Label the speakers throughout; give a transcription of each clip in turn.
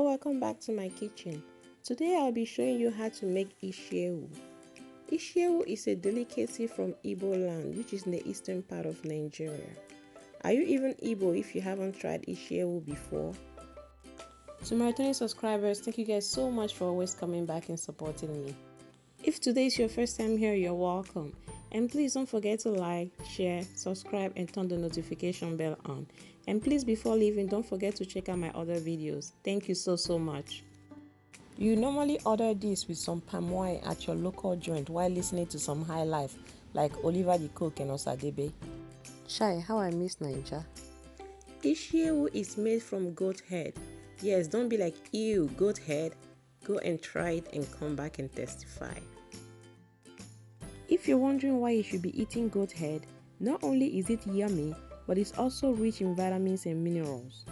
Speaker 1: welcome back to my kitchen. Today I'll be showing you how to make Isiewu. Isiewu is a delicacy from Igboland, which is in the eastern part of Nigeria. Are you even Igbo if you haven't tried Isiewu before? To my returning subscribers, thank you guys so much for always coming back and supporting me. If today is your first time here, you're welcome. And please don't forget to like, share, subscribe and turn the notification bell on. And please, before leaving, don't forget to check out my other videos. Thank you so much. You normally order this with some palm wine at your local joint while listening to some high life like Oliver the Cook and Osadebe. Chai, how I miss Naija. Isiewu is made from goat head. Yes, don't be like, ew, goat head. Go and try it and come back and testify. If you're wondering why you should be eating goat head, not only is it yummy, but it's also rich in vitamins and minerals.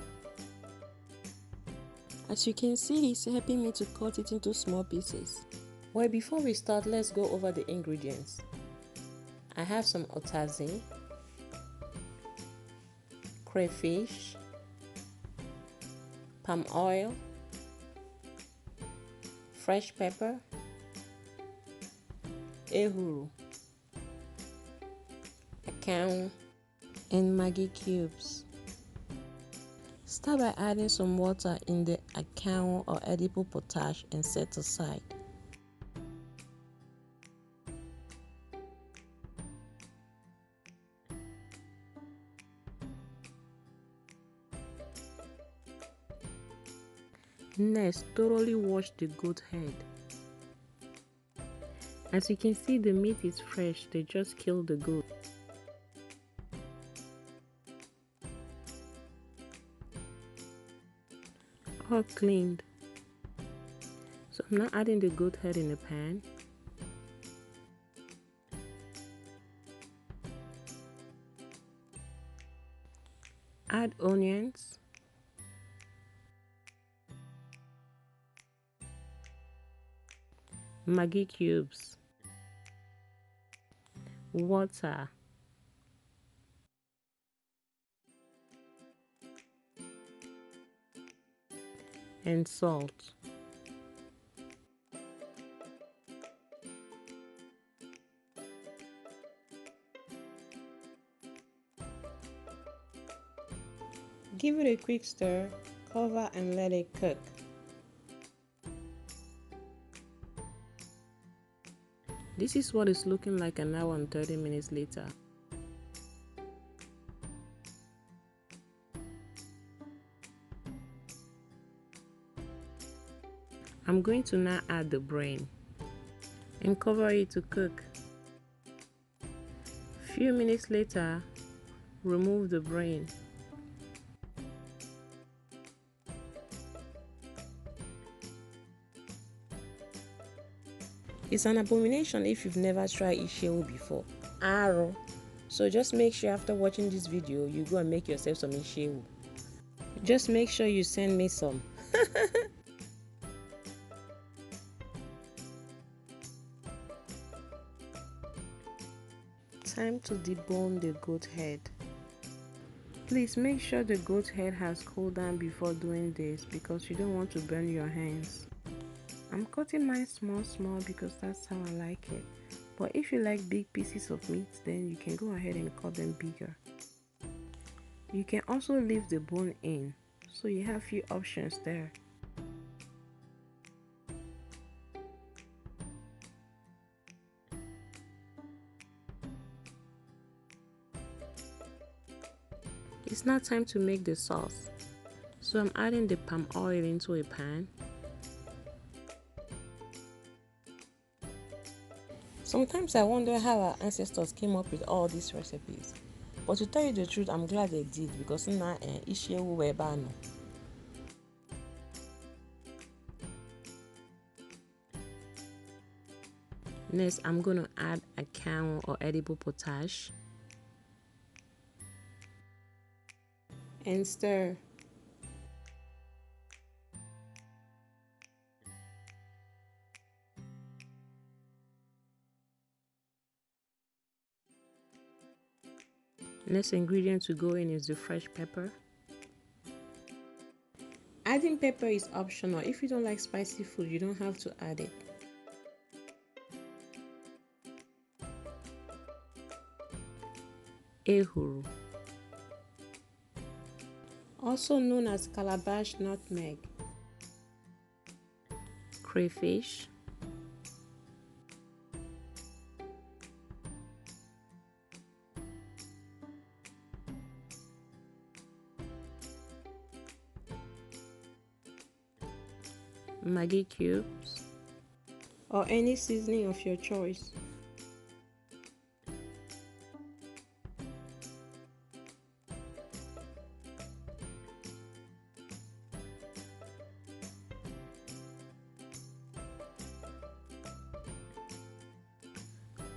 Speaker 1: As you can see, he's helping me to cut it into small pieces. Well, before we start, let's go over the ingredients. I have some Utazi, crayfish, palm oil, fresh pepper, Ehuru, Akanwu, and Maggi cubes. Start by adding some water in the Akanwu or edible potash and set aside. Next, thoroughly wash the goat head. As you can see, the meat is fresh, they just killed the goat. All cleaned. So I'm now adding the goat head in the pan. Add onions. Maggi cubes. Water. And salt. Give it a quick stir, cover and let it cook. This is what it's looking like an hour and 30 minutes later. I'm going to now add the brain and cover it to cook. Few minutes later, remove the brain. It's an abomination if you've never tried Isiewu before. Arrow. So just make sure after watching this video, you go and make yourself some Isiewu. Just make sure you send me some. Time to debone the goat head. Please make sure the goat head has cooled down before doing this because you don't want to burn your hands. I'm cutting mine small because that's how I like it. But if you like big pieces of meat, then you can go ahead and cut them bigger. You can also leave the bone in, so you have few options there. It's now time to make the sauce. So I'm adding the palm oil into a pan. Sometimes I wonder how our ancestors came up with all these recipes. But to tell you the truth, I'm glad they did because now Isiewu were banned. Next, I'm going to add Akanwu or edible potash and stir. Next ingredient to go in is the fresh pepper. Adding pepper is optional. If you don't like spicy food, you don't have to add it. Ehuru, also known as calabash nutmeg. Crayfish, Maggi cubes, or any seasoning of your choice.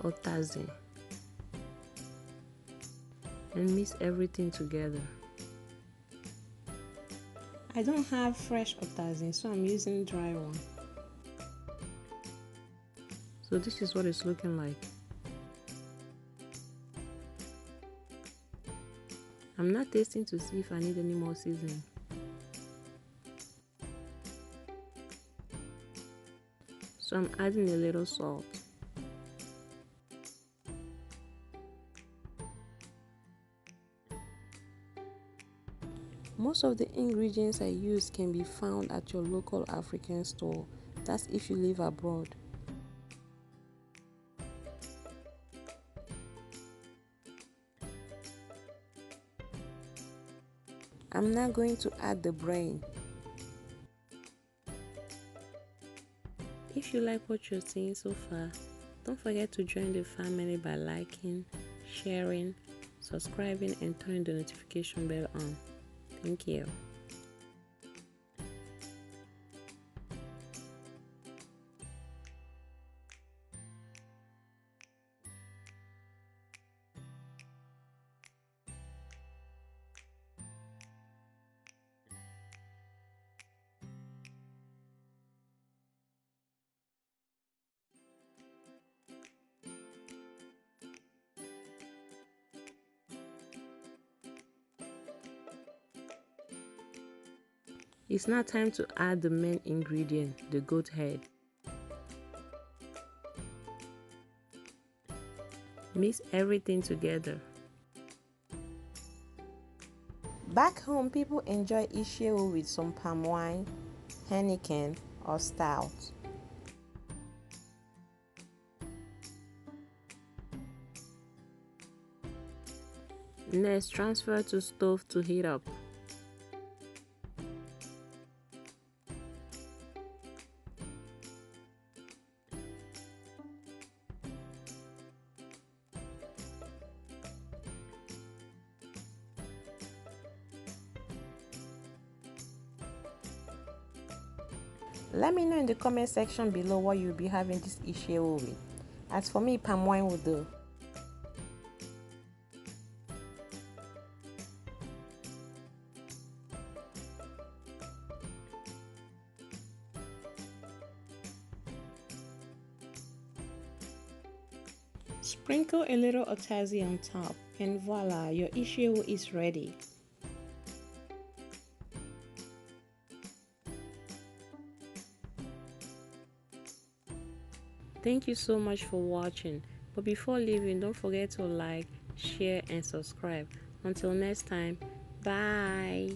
Speaker 1: Utazi, and mix everything together. I don't have fresh Utazi, so I'm using dry one. So this is what it's looking like. I'm not tasting to see if I need any more seasoning. So I'm adding a little salt. Most of the ingredients I use can be found at your local African store. That's if you live abroad. I'm now going to add the brain. If you like what you're seeing so far, don't forget to join the family by liking, sharing, subscribing, and turning the notification bell on. Thank you. It's now time to add the main ingredient, the goat head. Mix everything together. Back home, people enjoy Isiewu with some palm wine, Heineken, or stout. Next, transfer to stove to heat up. Let me know in the comment section below what you'll be having this Isiewu with. As for me, palm wine will do. Sprinkle a little Utazi on top, and voila, your Isiewu is ready. Thank you so much for watching, but before leaving, don't forget to like, share, and subscribe. Until next time, bye.